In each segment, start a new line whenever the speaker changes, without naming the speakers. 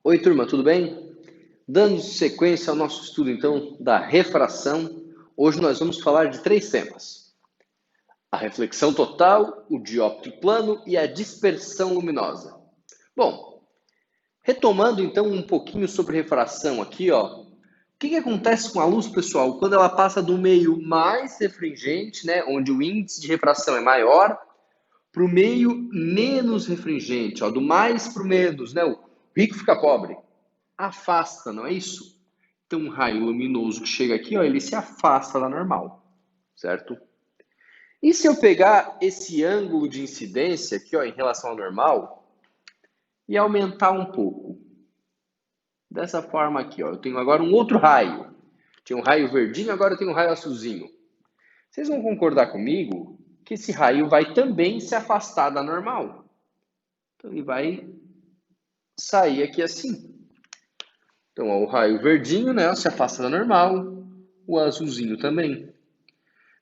Oi, turma, tudo bem? Dando sequência ao nosso estudo, então, da refração, hoje nós vamos falar de três temas: a reflexão total, o dióptro plano e a dispersão luminosa. Bom, retomando então um pouquinho sobre refração aqui, ó. O que acontece com a luz, pessoal, quando ela passa do meio mais refringente, né, onde o índice de refração é maior, para o meio menos refringente, ó, do mais para o menos, né? O rico fica pobre. Afasta, não é isso? Então, um raio luminoso que chega aqui, ó, ele se afasta da normal, certo? E se eu pegar esse ângulo de incidência aqui, ó, em relação ao normal, e aumentar um pouco? Dessa forma aqui, ó, eu tenho agora um outro raio. Tinha um raio verdinho, agora eu tenho um raio azulzinho. Vocês vão concordar comigo que esse raio vai também se afastar da normal. Então, ele vai sair aqui assim. Então, ó, o raio verdinho, né, se afasta da normal, o azulzinho também.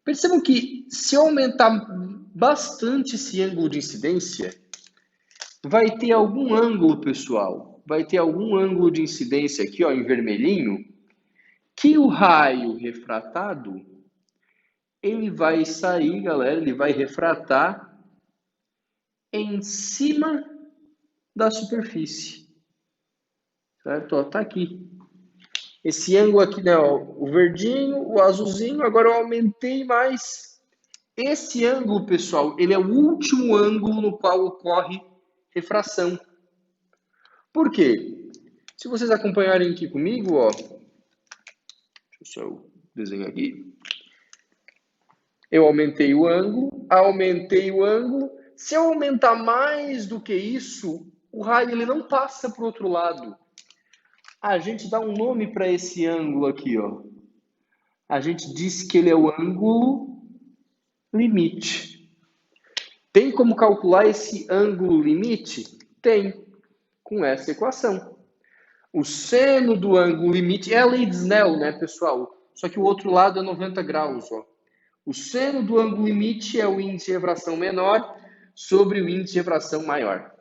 Percebam que se eu aumentar bastante esse ângulo de incidência, vai ter algum ângulo, pessoal, vai ter algum ângulo de incidência aqui, ó, em vermelhinho, que o raio refratado, ele vai sair, galera, ele vai refratar em cima da superfície, certo? Ó, tá aqui. Esse ângulo aqui, né, ó, o verdinho, o azulzinho, agora eu aumentei mais. Esse ângulo, pessoal, ele é o último ângulo no qual ocorre refração. Por quê? Se vocês acompanharem aqui comigo, ó, deixa eu só desenhar aqui. Eu aumentei o ângulo. Se eu aumentar mais do que isso, o raio ele não passa para o outro lado. A gente dá um nome para esse ângulo aqui, ó. A gente diz que ele é o ângulo limite. Tem como calcular esse ângulo limite? Tem, com essa equação. O seno do ângulo limite é a lei de Snell, né, pessoal? Só que o outro lado é 90 graus, ó. O seno do ângulo limite é o índice de refração menor sobre o índice de refração maior.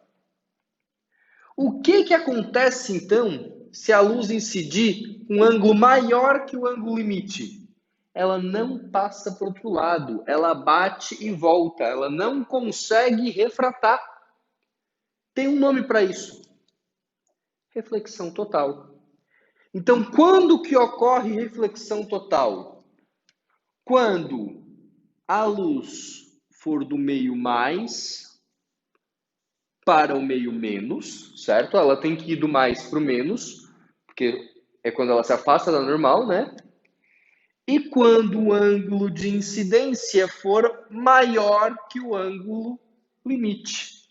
O que acontece, então, se a luz incidir um ângulo maior que o ângulo limite? Ela não passa para o outro lado, ela bate e volta, ela não consegue refratar. Tem um nome para isso: reflexão total. Então, quando que ocorre reflexão total? Quando a luz for do meio mais para o meio menos, certo? Ela tem que ir do mais para o menos, porque é quando ela se afasta da normal, né? E quando o ângulo de incidência for maior que o ângulo limite.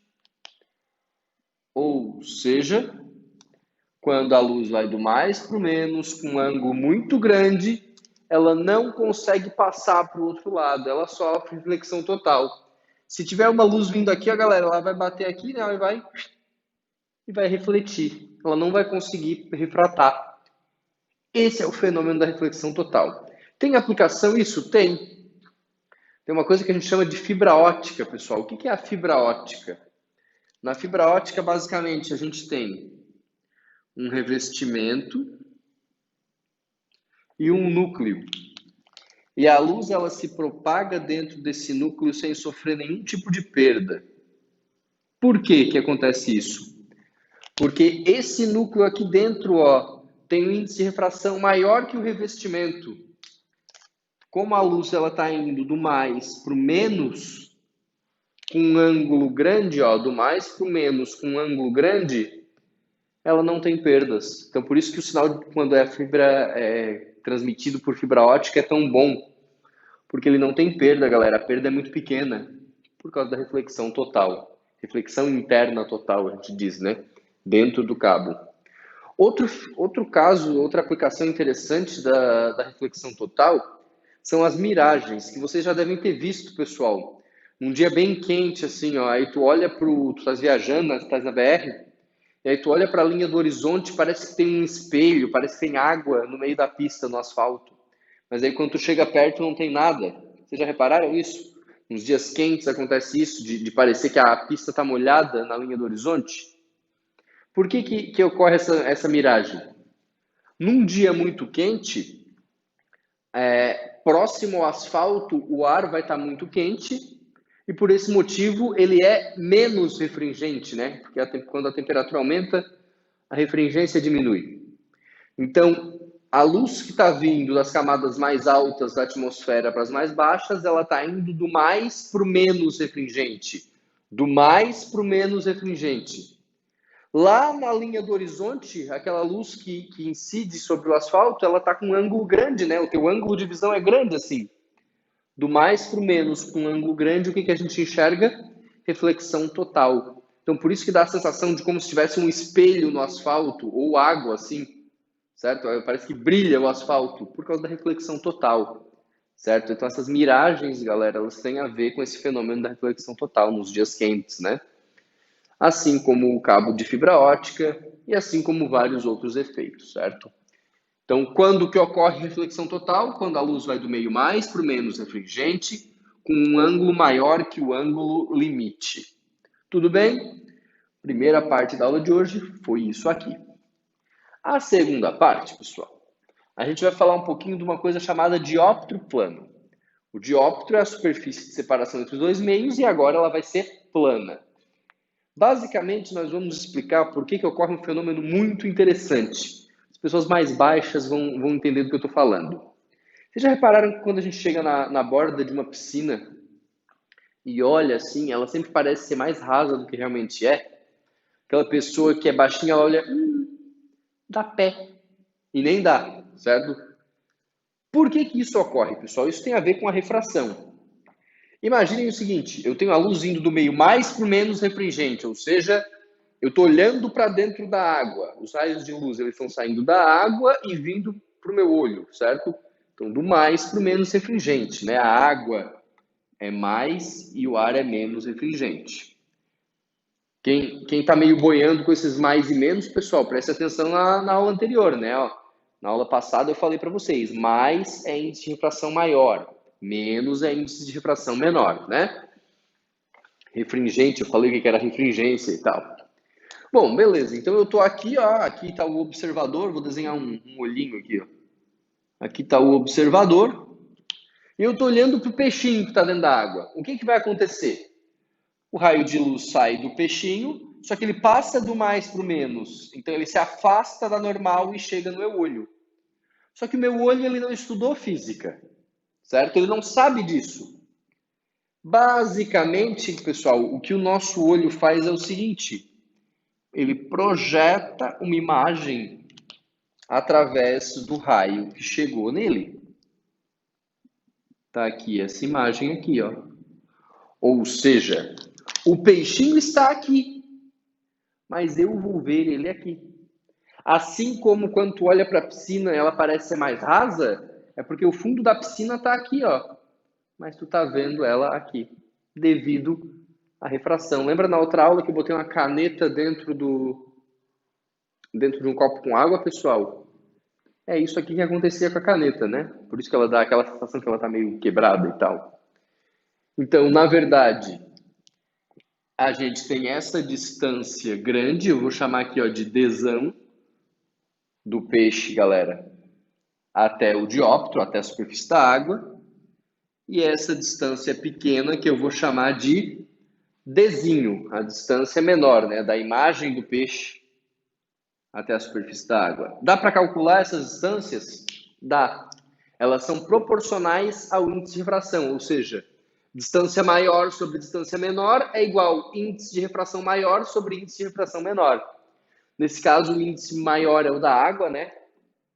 Ou seja, quando a luz vai do mais para o menos, com um ângulo muito grande, ela não consegue passar para o outro lado, ela sofre reflexão total. Se tiver uma luz vindo aqui, a galera, ela vai bater aqui, né, e vai refletir. Ela não vai conseguir refratar. Esse é o fenômeno da reflexão total. Tem aplicação isso? Tem. Tem uma coisa que a gente chama de fibra ótica, pessoal. O que é a fibra ótica? Na fibra ótica, basicamente, a gente tem um revestimento e um núcleo. E a luz ela se propaga dentro desse núcleo sem sofrer nenhum tipo de perda. Por que acontece isso? Porque esse núcleo aqui dentro, ó, tem um índice de refração maior que o revestimento. Como a luz ela está indo do mais para o menos, com um ângulo grande, ó, do mais para o menos com um ângulo grande, ela não tem perdas. Então, por isso que o sinal, quando é transmitido por fibra ótica, é tão bom. Porque ele não tem perda, galera. A perda é muito pequena, por causa da reflexão total. Reflexão interna total, a gente diz, né? Dentro do cabo. Outro caso, outra aplicação interessante da reflexão total são as miragens, que vocês já devem ter visto, pessoal. Um dia bem quente, assim, ó, aí tu olha tu estás viajando, estás na BR, e aí tu olha para a linha do horizonte, parece que tem um espelho, parece que tem água no meio da pista, no asfalto. Mas aí quando tu chega perto não tem nada. Vocês já repararam isso? Nos dias quentes acontece isso, de parecer que a pista está molhada na linha do horizonte. Por que ocorre essa miragem? Num dia muito quente, próximo ao asfalto, o ar vai estar muito quente e por esse motivo ele é menos refringente, né? Porque quando a temperatura aumenta, a refringência diminui. Então, a luz que está vindo das camadas mais altas da atmosfera para as mais baixas, ela está indo do mais para o menos refringente. Do mais para o menos refringente. Lá na linha do horizonte, aquela luz que incide sobre o asfalto, ela está com um ângulo grande, né? O teu ângulo de visão é grande assim. Do mais para o menos, com um ângulo grande, o que a gente enxerga? Reflexão total. Então, por isso que dá a sensação de como se tivesse um espelho no asfalto, ou água, assim, certo? Parece que brilha o asfalto, por causa da reflexão total, certo? Então, essas miragens, galera, elas têm a ver com esse fenômeno da reflexão total nos dias quentes, né? Assim como o cabo de fibra ótica e assim como vários outros efeitos, certo? Então, quando que ocorre reflexão total? Quando a luz vai do meio mais para o menos refringente, com um ângulo maior que o ângulo limite. Tudo bem? Primeira parte da aula de hoje foi isso aqui. A segunda parte, pessoal, a gente vai falar um pouquinho de uma coisa chamada dióptro plano. O dióptro é a superfície de separação entre os dois meios e agora ela vai ser plana. Basicamente, nós vamos explicar por que ocorre um fenômeno muito interessante. As pessoas mais baixas vão entender do que eu estou falando. Vocês já repararam que quando a gente chega na borda de uma piscina e olha assim, ela sempre parece ser mais rasa do que realmente é? Aquela pessoa que é baixinha, ela olha, dá pé. E nem dá, certo? Por que isso ocorre, pessoal? Isso tem a ver com a refração. Imaginem o seguinte, eu tenho a luz indo do meio mais para o menos refringente, ou seja, eu estou olhando para dentro da água. Os raios de luz eles estão saindo da água e vindo para o meu olho, certo? Então, do mais para o menos refringente, né? A água é mais e o ar é menos refringente. Quem está meio boiando com esses mais e menos, pessoal, preste atenção na aula anterior, né? Na aula passada eu falei para vocês, mais é índice de refração maior, menos é índice de refração menor, né? Refringente, eu falei que era refringência e tal. Bom, beleza. Então eu estou aqui, ó. Aqui está o observador. Vou desenhar um olhinho aqui, ó. Aqui está o observador. E eu estou olhando para o peixinho que está dentro da água. O que vai acontecer? O raio de luz sai do peixinho, só que ele passa do mais para o menos. Então ele se afasta da normal e chega no meu olho. Só que o meu olho ele não estudou física, certo? Ele não sabe disso. Basicamente, pessoal, o que o nosso olho faz é o seguinte: ele projeta uma imagem através do raio que chegou nele. Tá aqui essa imagem aqui, ó. Ou seja, o peixinho está aqui, mas eu vou ver ele aqui. Assim como quando tu olha para a piscina, ela parece ser mais rasa, é porque o fundo da piscina está aqui, ó. Mas tu tá vendo ela aqui, devido à refração. Lembra na outra aula que eu botei uma caneta dentro de um copo com água, pessoal? É isso aqui que acontecia com a caneta, né? Por isso que ela dá aquela sensação que ela tá meio quebrada e tal. Então, na verdade, a gente tem essa distância grande, eu vou chamar aqui ó, de Dzão do peixe, galera, até o dióptro, até a superfície da água. E essa distância pequena que eu vou chamar de Dzinho, a distância menor, né? Da imagem do peixe até a superfície da água. Dá para calcular essas distâncias? Dá. Elas são proporcionais ao índice de refração, ou seja, distância maior sobre distância menor é igual índice de refração maior sobre índice de refração menor. Nesse caso, o índice maior é o da água, né?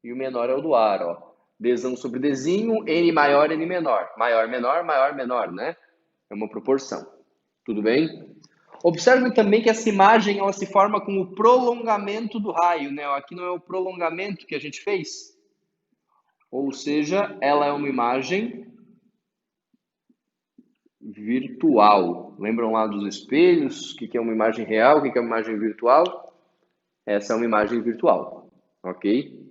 E o menor é o do ar, ó. Dzão sobre Dzinho, N maior, N menor. Maior, menor, maior, menor, né? É uma proporção. Tudo bem? Observe também que essa imagem ela se forma com o prolongamento do raio, né? Aqui não é o prolongamento que a gente fez. Ou seja, ela é uma imagem virtual. Lembram lá dos espelhos? O que é uma imagem real? O que é uma imagem virtual? Essa é uma imagem virtual, ok?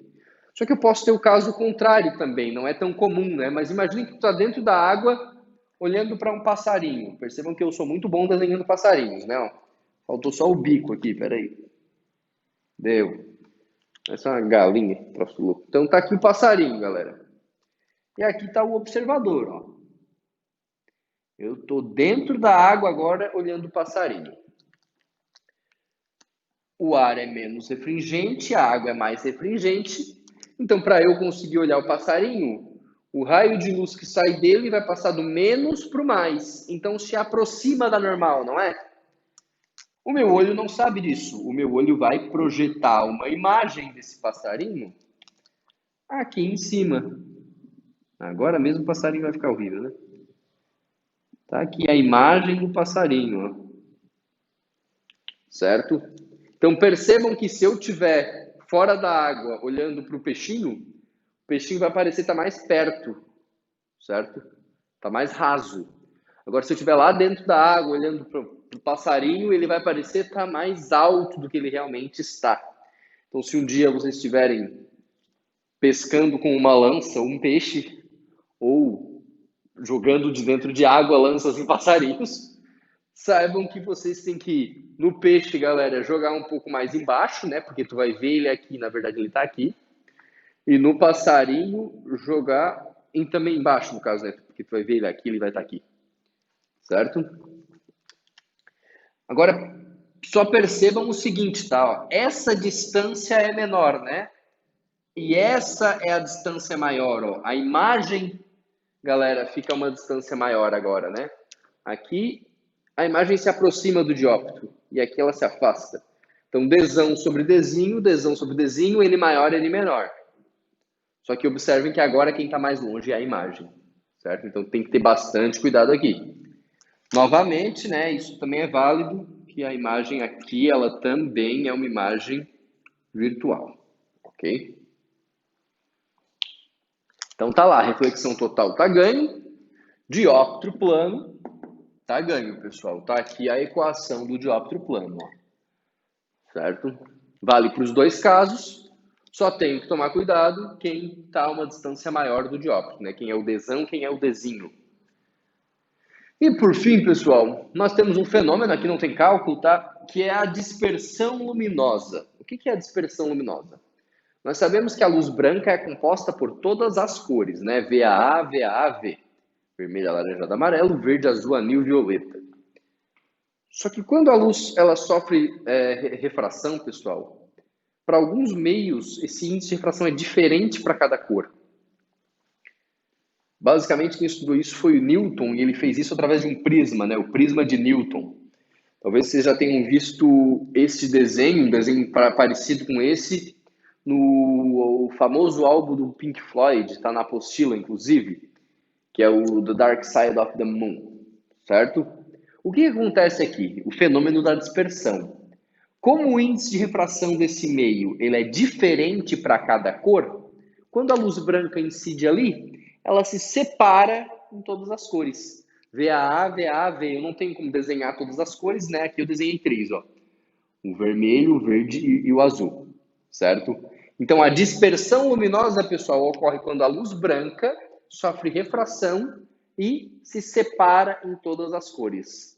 Só que eu posso ter o caso contrário também, não é tão comum, né? Mas imagine que tu está dentro da água olhando para um passarinho. Percebam que eu sou muito bom desenhando passarinhos, né? Faltou só o bico aqui, peraí. Deu. Essa é uma galinha, troço louco. Então tá aqui o passarinho, galera. E aqui tá o observador, ó. Eu tô dentro da água agora olhando o passarinho. O ar é menos refringente, a água é mais refringente. Então, para eu conseguir olhar o passarinho, o raio de luz que sai dele vai passar do menos para o mais. Então, se aproxima da normal, não é? O meu olho não sabe disso. O meu olho vai projetar uma imagem desse passarinho aqui em cima. Agora mesmo o passarinho vai ficar horrível, né? Tá aqui a imagem do passarinho, ó. Certo? Então percebam que se eu estiver fora da água olhando para o peixinho vai parecer estar mais perto, certo? Está mais raso. Agora, se eu estiver lá dentro da água olhando para o passarinho, ele vai parecer estar mais alto do que ele realmente está. Então, se um dia vocês estiverem pescando com uma lança um peixe, ou jogando de dentro de água lanças em passarinhos, saibam que vocês têm que, no peixe, galera, jogar um pouco mais embaixo, né? Porque tu vai ver ele aqui, na verdade ele está aqui. E no passarinho, jogar também embaixo, no caso, né? Porque tu vai ver ele aqui, ele vai estar aqui. Certo? Agora, só percebam o seguinte, tá? Ó, essa distância é menor, né? E essa é a distância maior, ó. A imagem, galera, fica uma distância maior agora, né? Aqui, a imagem se aproxima do dióptro. E aqui ela se afasta. Então, Dzão sobre Dzinho, N maior, N menor. Só que observem que agora quem está mais longe é a imagem, certo? Então tem que ter bastante cuidado aqui. Novamente, né, isso também é válido, que a imagem aqui, ela também é uma imagem virtual, ok? Então tá lá, reflexão total tá ganho, dióptro plano tá ganho, pessoal. Tá aqui a equação do dióptro plano, ó, certo? Vale para os dois casos. Só tenho que tomar cuidado quem está a uma distância maior do dióptro, né? Quem é o Dzão, quem é o Dzinho. E por fim, pessoal, nós temos um fenômeno, aqui não tem cálculo, tá? Que é a dispersão luminosa. O que é a dispersão luminosa? Nós sabemos que a luz branca é composta por todas as cores, né? VAA, VAAV. Vermelho, alaranjado, amarelo, verde, azul, anil, violeta. Só que quando a luz ela sofre refração, pessoal, para alguns meios, esse índice de refração é diferente para cada cor. Basicamente, quem estudou isso foi o Newton, e ele fez isso através de um prisma, né? O prisma de Newton. Talvez vocês já tenham visto esse desenho, um desenho parecido com esse, no famoso álbum do Pink Floyd, está na apostila, inclusive, que é o The Dark Side of the Moon, certo? O que acontece aqui? O fenômeno da dispersão. Como o índice de refração desse meio ele é diferente para cada cor, quando a luz branca incide ali, ela se separa em todas as cores. VAA, VAV. Eu não tenho como desenhar todas as cores, né? Aqui eu desenhei três, ó. O vermelho, o verde e o azul, certo? Então, a dispersão luminosa, pessoal, ocorre quando a luz branca sofre refração e se separa em todas as cores.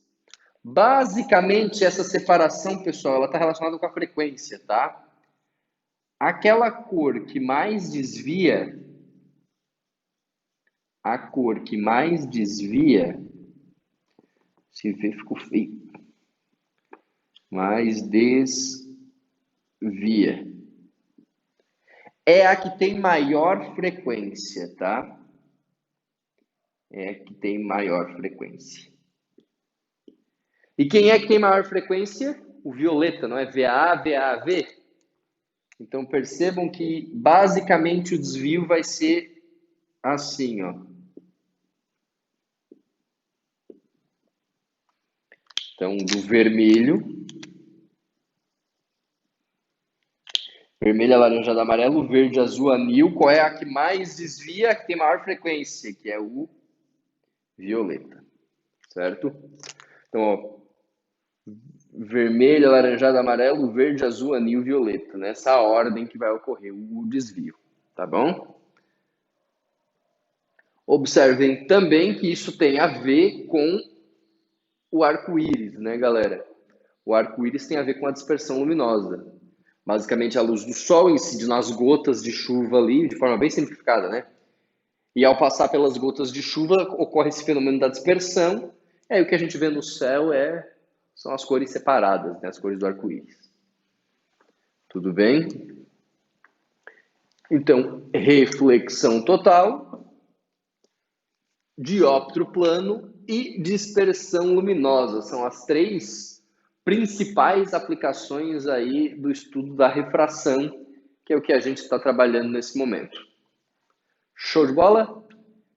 Basicamente, essa separação, pessoal, ela está relacionada com a frequência, tá? Aquela cor que mais desvia, se ver, ficou feio, mais desvia, é a que tem maior frequência, tá? É a que tem maior frequência. E quem é que tem maior frequência? O violeta, não é? VAA, VAV. Então percebam que basicamente o desvio vai ser assim, ó. Então, do vermelho, alaranjado, amarelo, verde, azul, anil, qual é a que mais desvia, que tem maior frequência? Que é o violeta, certo? Então, ó, vermelho, alaranjado, amarelo, verde, azul, anil, violeta. Nessa ordem que vai ocorrer o desvio, tá bom? Observem também que isso tem a ver com o arco-íris, né, galera? O arco-íris tem a ver com a dispersão luminosa. Basicamente, a luz do sol incide nas gotas de chuva ali, de forma bem simplificada, né? E ao passar pelas gotas de chuva, ocorre esse fenômeno da dispersão. E aí o que a gente vê no céu são as cores separadas, né? As cores do arco-íris. Tudo bem? Então, reflexão total, dióptro plano e dispersão luminosa são as três principais aplicações aí do estudo da refração, que é o que a gente está trabalhando nesse momento. Show de bola?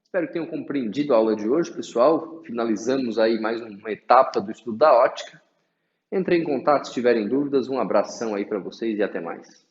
Espero que tenham compreendido a aula de hoje, pessoal. Finalizamos aí mais uma etapa do estudo da ótica. Entrem em contato se tiverem dúvidas. Um abração aí para vocês e até mais.